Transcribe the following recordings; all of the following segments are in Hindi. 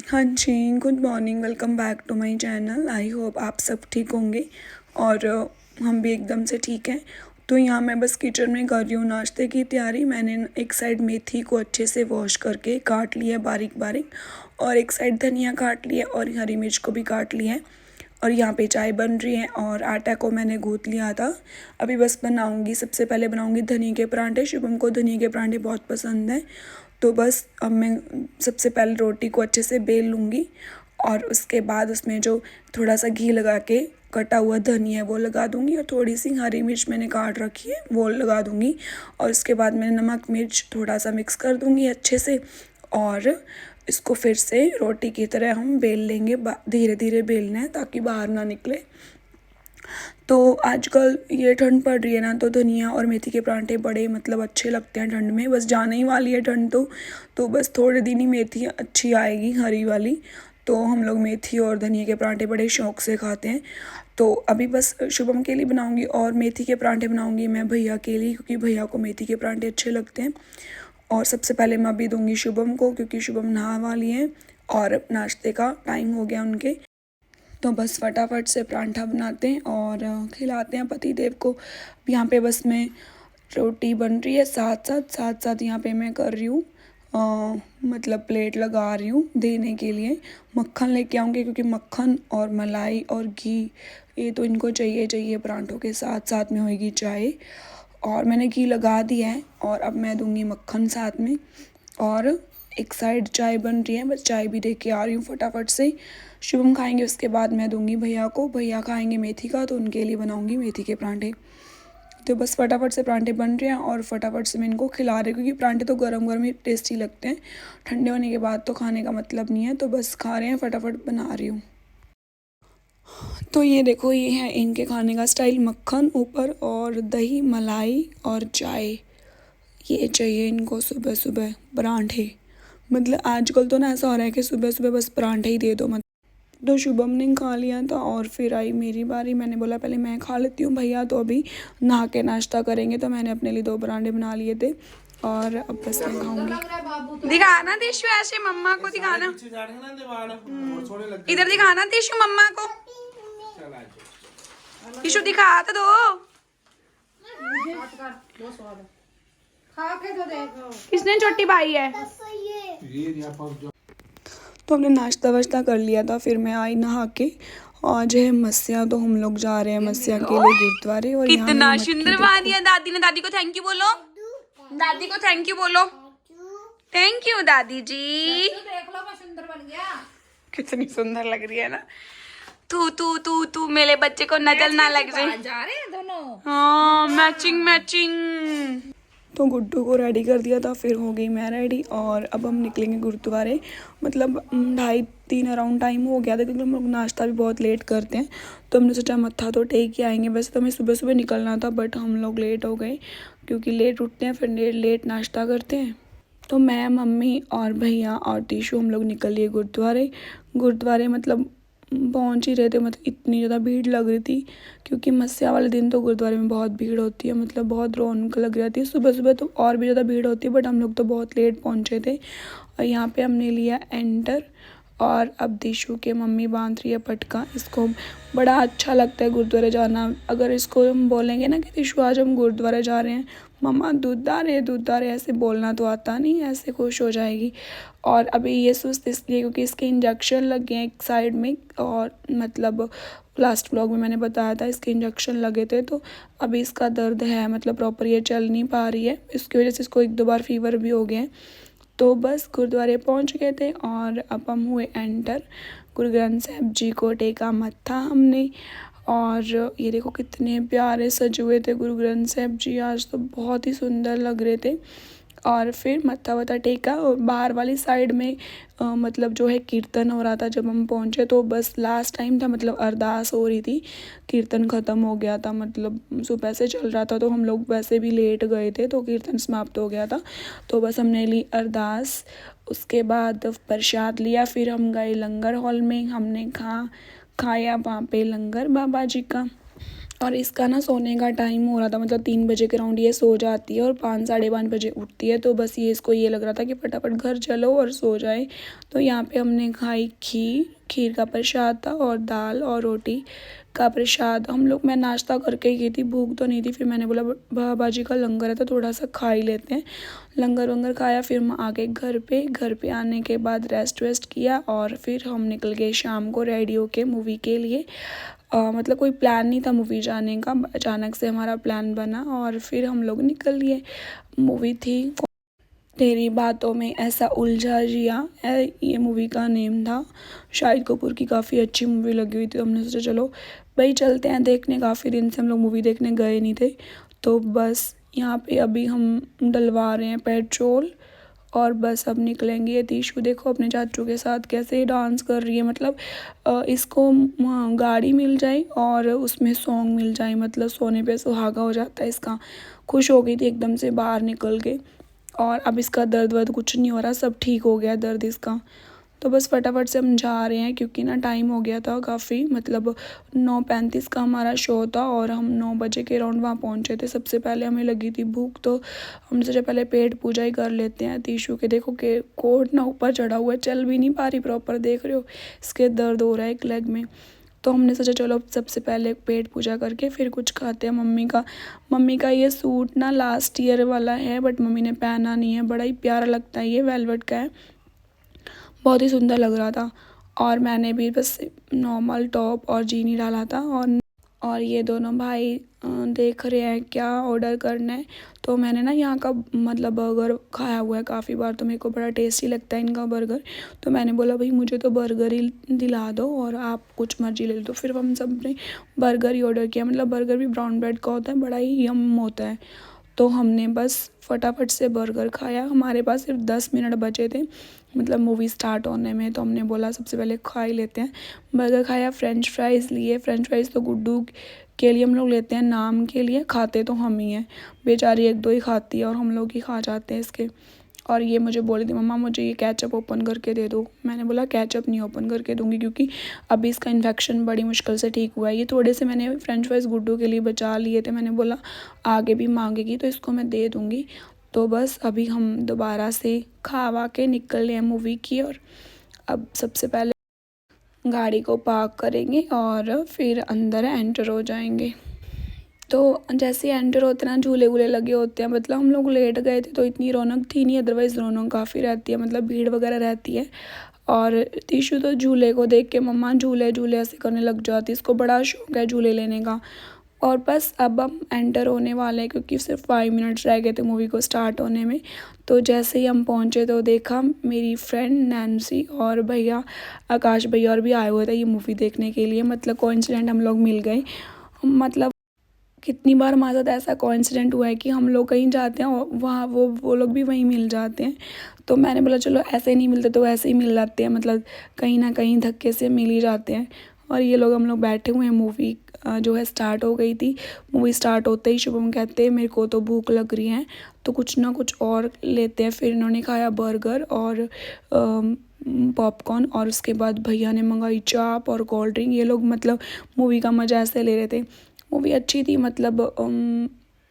हाँ जी, good morning, welcome back to my channel. I hope आप सब ठीक होंगे और हम भी एकदम से ठीक हैं। तो यहाँ मैं बस किचन में कर रही हूँ नाश्ते की तैयारी। मैंने एक साइड मेथी को अच्छे से वॉश करके काट लिया बारीक बारीक, और एक साइड धनिया काट लिया और हरी मिर्च को भी काट लिया है। और यहाँ पे चाय बन रही है और आटा को मैंने गूँथ लिया था। अभी बस बनाऊँगी, सबसे पहले बनाऊँगी धनिया के परांठे। शुभम को धनिया के परांठे बहुत पसंद हैं। तो बस अब मैं सबसे पहले रोटी को अच्छे से बेल लूँगी और उसके बाद उसमें जो थोड़ा सा घी लगा के कटा हुआ धनिया है वो लगा दूँगी, और थोड़ी सी हरी मिर्च मैंने काट रखी है वो लगा दूँगी। और उसके बाद मैंने नमक मिर्च थोड़ा सा मिक्स कर दूँगी अच्छे से, और इसको फिर से रोटी की तरह हम बेल लेंगे। धीरे धीरे बेलना है ताकि बाहर ना निकले। तो आजकल ये ठंड पड़ रही है ना, तो धनिया और मेथी के परांठे बड़े अच्छे लगते हैं ठंड में। बस जाने ही वाली है ठंड तो बस थोड़े दिन ही मेथी अच्छी आएगी हरी वाली। तो हम लोग मेथी और धनिया के परांठे बड़े शौक़ से खाते हैं। तो अभी बस शुभम के लिए बनाऊंगी और मेथी के परांठे बनाऊंगी मैं भैया के लिए, क्योंकि भैया को मेथी के परांठे अच्छे लगते हैं। और सबसे पहले मैं अभी दूंगी शुभम को, क्योंकि शुभम नहा वाली हैं और नाश्ते का टाइम हो गया उनके। तो बस फटाफट से परांठा बनाते हैं और खिलाते हैं पति देव को। यहाँ पे बस मैं रोटी बन रही है, साथ साथ यहाँ पे मैं कर रही हूँ प्लेट लगा रही हूँ देने के लिए। मक्खन लेके आऊँगी, क्योंकि मक्खन और मलाई और घी ये तो इनको चाहिए परांठों के साथ साथ में होएगी चाय। और मैंने घी लगा दिया है और अब मैं दूंगी मक्खन साथ में। और एक साइड चाय बन रही है, बस चाय भी दे के आ रही हूँ फटाफट से। शुभम खाएंगे, उसके बाद मैं दूंगी भैया को। भैया खाएंगे मेथी का, तो उनके लिए बनाऊंगी मेथी के परांठे। तो बस फटाफट से परांठे बन रहे हैं और फटाफट से मैं इनको खिला रही हूँ, क्योंकि परांठे तो गरम गरम ही टेस्टी लगते हैं। ठंडे होने के बाद तो खाने का मतलब नहीं है। तो बस खा रहे हैं, फटाफट बना रही हूँ। तो ये देखो, ये है इनके खाने का स्टाइल। मक्खन ऊपर और दही मलाई और चाय, ये चाहिए इनको सुबह सुबह परांठे। आजकल तो ना ऐसा हो रहा है कि सुबह सुबह बस परांठे ही दे दो। तो शुभम ने खा लिया था और फिर आई मेरी बारी। मैंने बोला पहले मैं खा लेती हूँ, भैया तो अभी नहा के नाश्ता करेंगे। तो मैंने अपने लिए 2 परांठे बना लिए थे और अब बस मैं खाऊंगी। दिखाना दिशु, ऐसे मम्मा को दिखाना, इधर दिखाना दिशु मम्मा को। दिशु दिखा तो दो। किसने छोटी भाई है? तो हमने नाश्ता वाश्ता कर लिया था, फिर मैं आई नहा के। और जो है मस्या, तो हम लोग जा रहे हैं मस्या के लिए गुरुद्वारे। और कितना सुंदर बना दिया दादी ने। दादी को थैंक यू बोलो, दादी को थैंक यू बोलो। थैंक यू दादी जी। देख लो मैं सुंदर बन गया, कितनी सुंदर लग रही है ना। तू मेरे बच्चे को नजर ना लग जाए। जा रहे हैं दोनों, हाँ मैचिंग मैचिंग। तो गुड्डू को रेडी कर दिया था, फिर हो गई मैं रेडी और अब हम निकलेंगे गुरुद्वारे। 2:30-3 अराउंड टाइम हो गया था, क्योंकि हम लोग नाश्ता भी बहुत लेट करते हैं। तो हमने सोचा मत्था तो टेक के आएंगे। वैसे तो हमें सुबह सुबह निकलना था, बट हम लोग लेट हो गए, क्योंकि लेट उठते हैं फिर लेट नाश्ता करते हैं। तो मैं, मम्मी और भैया और टीशू हम लोग निकल लिए गुरुद्वारे पहुंच ही रहे थे। इतनी ज़्यादा भीड़ लग रही थी, क्योंकि मस्या वाले दिन तो गुरुद्वारे में बहुत भीड़ होती है। बहुत रौनक लग रही थी। सुबह सुबह तो और भी ज़्यादा भीड़ होती है, बट हम लोग तो बहुत लेट पहुंचे थे। और यहाँ पे हमने लिया एंटर, और अब दिशु के मम्मी बांध रही है पटका। इसको बड़ा अच्छा लगता है गुरुद्वारे जाना। अगर इसको हम बोलेंगे ना कि दिशु आज हम गुरुद्वारे जा रहे हैं, मम्मा दूध आ रहे, ऐसे बोलना तो आता नहीं, ऐसे खुश हो जाएगी। और अभी ये सुस्त इसलिए क्योंकि इसके इंजेक्शन लगे हैं एक साइड में। और लास्ट व्लॉग में मैंने बताया था इसके इंजेक्शन लगे थे, तो अभी इसका दर्द है, प्रॉपर ये चल नहीं पा रही है। इसकी वजह से इसको 1-2 बार फीवर भी हो गया है। तो बस गुरुद्वारे पहुंच गए थे और अब हम हुए एंटर। गुरु ग्रंथ साहिब जी को टेका मत्था हमने। और ये देखो कितने प्यारे सजे हुए थे गुरु ग्रंथ साहिब जी, आज तो बहुत ही सुंदर लग रहे थे। और फिर मत्था वत्था टेका, और बाहर वाली साइड में जो है कीर्तन हो रहा था। जब हम पहुँचे तो बस लास्ट टाइम था, अरदास हो रही थी, कीर्तन ख़त्म हो गया था। सुबह से चल रहा था, तो हम लोग वैसे भी लेट गए थे, तो कीर्तन समाप्त हो गया था। तो बस हमने ली अरदास, उसके बाद प्रसाद लिया, फिर हम गए लंगर हॉल में। हमने खाया वहाँ पे लंगर बाबा जी का। और इसका ना सोने का टाइम हो रहा था, मतलब 3 बजे के राउंड ये सो जाती है और 5 साढ़े 5 बजे उठती है। तो बस ये इसको ये लग रहा था कि फटाफट घर चलो और सो जाए। तो यहाँ पे हमने खाई खीर, खीर का प्रसाद था और दाल और रोटी का प्रसाद। हम लोग, मैं नाश्ता करके ही गई थी, भूख तो नहीं थी। फिर मैंने बोला बाबा जी का लंगर है तो थोड़ा सा खा ही लेते हैं। लंगर वंगर खाया, फिर हम आ गए घर पे। घर पे आने के बाद रेस्ट वेस्ट किया और फिर हम निकल गए शाम को रेडी होके मूवी के लिए। मतलब कोई प्लान नहीं था मूवी जाने का, अचानक से हमारा प्लान बना और फिर हम लोग निकल लिए। मूवी थी तेरी बातों में ऐसा उलझा जिया, ये मूवी का नेम था। शाहिद कपूर की काफ़ी अच्छी मूवी लगी हुई थी, हमने सोचा चलो भाई चलते हैं देखने। काफ़ी दिन से हम लोग मूवी देखने गए नहीं थे। तो बस यहाँ पे अभी हम डलवा रहे हैं पेट्रोल और बस अब निकलेंगे। ये तीशु देखो अपने चाचू के साथ कैसे डांस कर रही है, मतलब इसको गाड़ी मिल जाए और उसमें सॉन्ग मिल जाए, मतलब सोने पे सुहागा हो जाता है इसका। खुश हो गई थी एकदम से बाहर निकल के। और अब इसका दर्द वर्द कुछ नहीं हो रहा, सब ठीक हो गया दर्द इसका। तो बस फटाफट से हम जा रहे हैं क्योंकि ना टाइम हो गया था काफ़ी, मतलब 9:35 का हमारा शो था और हम 9 बजे के राउंड वहाँ पहुँचे थे। सबसे पहले हमें लगी थी भूख, तो हमने सोचा पहले पेट पूजा ही कर लेते हैं। तीशु के देखो के कोट ना ऊपर चढ़ा हुआ है, चल भी नहीं पा रही प्रॉपर, देख रहे हो इसके दर्द हो रहा है एक लेग में। तो हमने सोचा चलो सबसे पहले पेट पूजा करके फिर कुछ खाते हैं। मम्मी का ये सूट ना लास्ट ईयर वाला है बट मम्मी ने पहना नहीं है, बड़ा ही प्यारा लगता है, ये वेलवेट का है, बहुत ही सुंदर लग रहा था। और मैंने भी बस नॉर्मल टॉप और जीनी डाला था। और ये दोनों भाई देख रहे हैं क्या ऑर्डर करना है। तो मैंने ना यहाँ का मतलब बर्गर खाया हुआ है काफ़ी बार, तो मेरे को बड़ा टेस्टी लगता है इनका बर्गर। तो मैंने बोला भाई मुझे तो बर्गर ही दिला दो और आप कुछ मर्जी ले लो। तो फिर हम सब ने बर्गर ही ऑर्डर किया, मतलब बर्गर भी ब्राउन ब्रेड का होता है, बड़ा ही यम होता है। तो हमने बस फटाफट से बर्गर खाया। हमारे पास सिर्फ 10 मिनट बचे थे मतलब मूवी स्टार्ट होने में, तो हमने बोला सबसे पहले खा ही लेते हैं। बर्गर खाया, फ्रेंच फ्राइज़ लिए। फ्रेंच फ्राइज़ तो गुड्डू के लिए हम लोग लेते हैं, नाम के लिए, खाते तो हम ही हैं, बेचारी एक दो ही खाती है और हम लोग ही खा जाते हैं इसके। और ये मुझे बोली थी मम्मा मुझे ये केचप ओपन करके दे दो। मैंने बोला केचप नहीं ओपन करके दूंगी क्योंकि अभी इसका इन्फेक्शन बड़ी मुश्किल से ठीक हुआ है। ये थोड़े से मैंने फ्रेंच फ्राइज़ गुड्डू के लिए बचा लिए थे, मैंने बोला आगे भी मांगेगी तो इसको मैं दे दूँगी। तो बस अभी हम दोबारा से खा के निकल हैं मूवी की। और अब सबसे पहले गाड़ी को पार्क करेंगे और फिर अंदर एंटर हो जाएंगे। तो जैसे एंटर होते ना झूले वूले लगे होते हैं, मतलब हम लोग लेट गए थे तो इतनी रौनक थी नहीं, अदरवाइज़ रौनक काफ़ी रहती है, मतलब भीड़ वगैरह रहती है। और तीशु तो झूले को देख के मम्मा झूले झूले ऐसे करने लग जाती, इसको बड़ा शौक है झूले लेने का। और बस अब हम एंटर होने वाले हैं क्योंकि सिर्फ 5 मिनट्स रह गए थे मूवी को स्टार्ट होने में। तो जैसे ही हम पहुंचे तो देखा मेरी फ्रेंड नैन्सी और भैया आकाश भैया और भी आए हुए थे ये मूवी देखने के लिए, मतलब कोइंसिडेंट हम लोग मिल गए। मतलब कितनी बार हमारे साथ ऐसा कोइंसिडेंट हुआ है कि हम लोग कहीं जाते हैं और वहाँ वो लोग भी वहीं मिल जाते हैं। तो मैंने बोला चलो ऐसे ही नहीं मिलते तो ऐसे ही मिल जाते हैं, मतलब कहीं ना कहीं धक्के से मिल ही जाते हैं। और ये लोग हम लोग बैठे हुए हैं, मूवी जो है स्टार्ट हो गई थी। मूवी स्टार्ट होते ही शुभम कहते हैं मेरे को तो भूख लग रही है तो कुछ ना कुछ और लेते हैं। फिर इन्होंने खाया बर्गर और पॉपकॉर्न और उसके बाद भैया ने मंगाई चाप और कोल्ड ड्रिंक। ये लोग मतलब मूवी का मज़ा ऐसे ले रहे थे। मूवी अच्छी थी, मतलब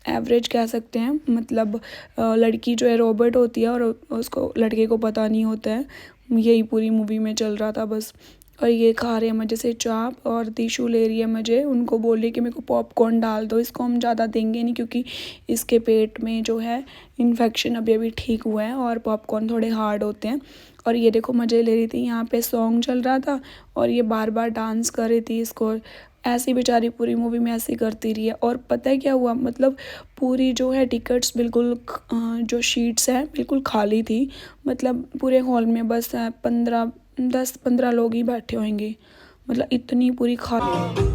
एवरेज कह सकते हैं, मतलब लड़की जो है रोबोट होती है और उसको लड़के को पता नहीं होता है, यही पूरी मूवी में चल रहा था बस। और ये खा रहे हैं मज़े से चाप और तीशु ले रही है मज़े, उनको बोल रही है कि मेरे को पॉपकॉर्न डाल दो। इसको हम ज़्यादा देंगे नहीं क्योंकि इसके पेट में जो है इन्फेक्शन अभी अभी ठीक हुआ है और पॉपकॉर्न थोड़े हार्ड होते हैं। और ये देखो मज़े ले रही थी, यहाँ पे सॉन्ग चल रहा था और ये बार बार डांस कर रही थी। इसको ऐसी बेचारी पूरी मूवी में ऐसे करती रही है। और पता है क्या हुआ, मतलब पूरी जो है टिकट्स बिल्कुल जो शीट्स हैं बिल्कुल खाली थी, मतलब पूरे हॉल में बस 10-15 लोग ही बैठे होंगे, मतलब इतनी पूरी खाली।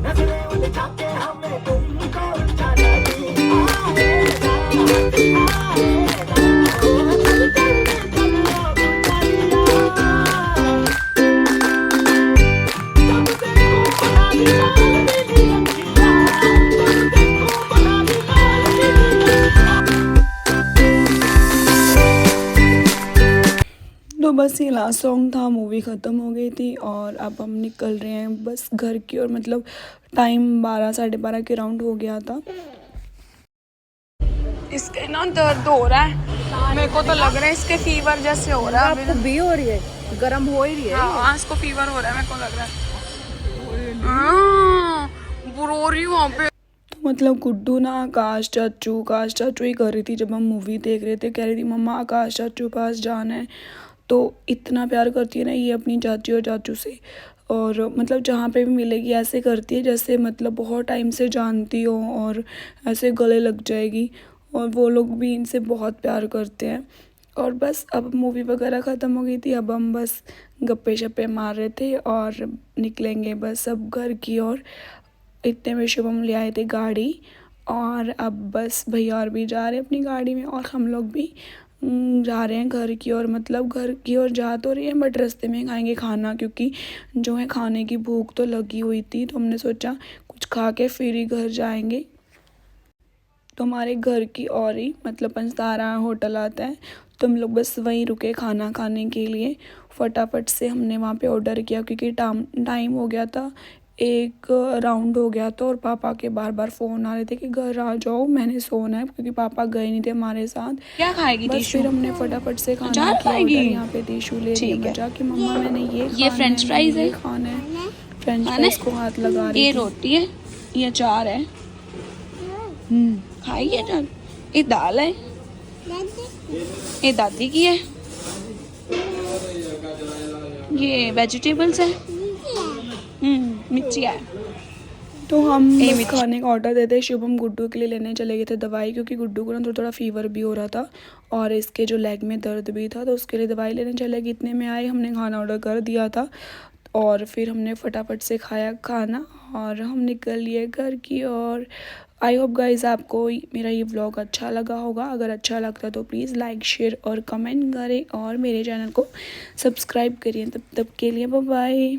तो बस बस ये लास्ट सॉन्ग था, मूवी ख़त्म हो गई थी और अब हम निकल रहे हैं बस घर की ओर। मतलब टाइम 12 साढ़े 12 के राउंड हो गया था। इसके ना दर्द हो रहा है, मेरे को तो लग रहा है इसके फीवर जैसे हो रहा है। आपको भी हो रही है, गर्म हो ही रही है। हाँ, इसको फीवर हो रहा है, मेरे को लग रहा है। बुरोरी वहाँ पे। तो मतलब गुड्डू ना आकाश चाचू ही कर रही थी जब हम मूवी देख रहे थे। कह रही थी मम्मा आकाश चाचू पास जाना है। तो इतना प्यार करती है ना ये अपनी चाची और चाचू से, और मतलब जहाँ पे भी मिलेगी ऐसे करती है जैसे मतलब बहुत टाइम से जानती हो और ऐसे गले लग जाएगी। और वो लोग भी इनसे बहुत प्यार करते हैं। और बस अब मूवी वगैरह ख़त्म हो गई थी, अब हम बस गप्पे शप्पे मार रहे थे और निकलेंगे बस अब घर की ओर। इतने में शुभम ले आए थे गाड़ी, और अब बस भैया और भी जा रहे हैं अपनी गाड़ी में और हम लोग भी जा रहे हैं घर की ओर। मतलब घर की ओर जा तो रही है बट रास्ते में खाएंगे खाना, क्योंकि जो है खाने की भूख तो लगी हुई थी। तो हमने सोचा कुछ खा के फिर ही घर जाएंगे। तो हमारे घर की ओर ही मतलब पंचतारा होटल आता है, तो हम लोग बस वहीं रुके खाना खाने के लिए। फटाफट से हमने वहाँ पे ऑर्डर किया क्योंकि टाइम हो गया था, एक राउंड हो गया था और पापा के बार बार फ़ोन आ रहे थे कि घर आ जाओ, मैंने सोना है, क्योंकि पापा गए नहीं थे हमारे साथ। क्या खाएगी बस टीशू? फिर हमने फटाफट से खाना अचार किया खाएगी? ऑर्डर। यहाँ पे टीशू ले रही है ठीक है। मजा कि मम्मा मैंने ये खाना ये फ्रेंच है, फ्राइज मैंने ये है। खाना है। फ्रेंच खाना फ्राइज है? को हाथ लगा रही ये थी। रोटी है, ये अचार है। खाइए अचार। ये दाल है, ये दादी की है, ये वेजिटेबल्स है। मिर्ची है। तो हम ए बस मिर्ची। खाने का ऑर्डर देते शुभम गुड्डू के लिए लेने चले गए थे दवाई, क्योंकि गुड्डू को ना थोड़ा थोड़ा फीवर भी हो रहा था और इसके जो लेग में दर्द भी था, तो उसके लिए दवाई लेने चले गए। इतने में आए, हमने खाना ऑर्डर कर दिया था और फिर हमने फटाफट से खाया खाना और हम निकल लिए घर की। और आई होप गाइज आपको मेरा ये व्लॉग अच्छा लगा होगा। अगर अच्छा लगता तो प्लीज़ लाइक शेयर और कमेंट करें और मेरे चैनल को सब्सक्राइब करिए। तब तक के लिए बाय बाय।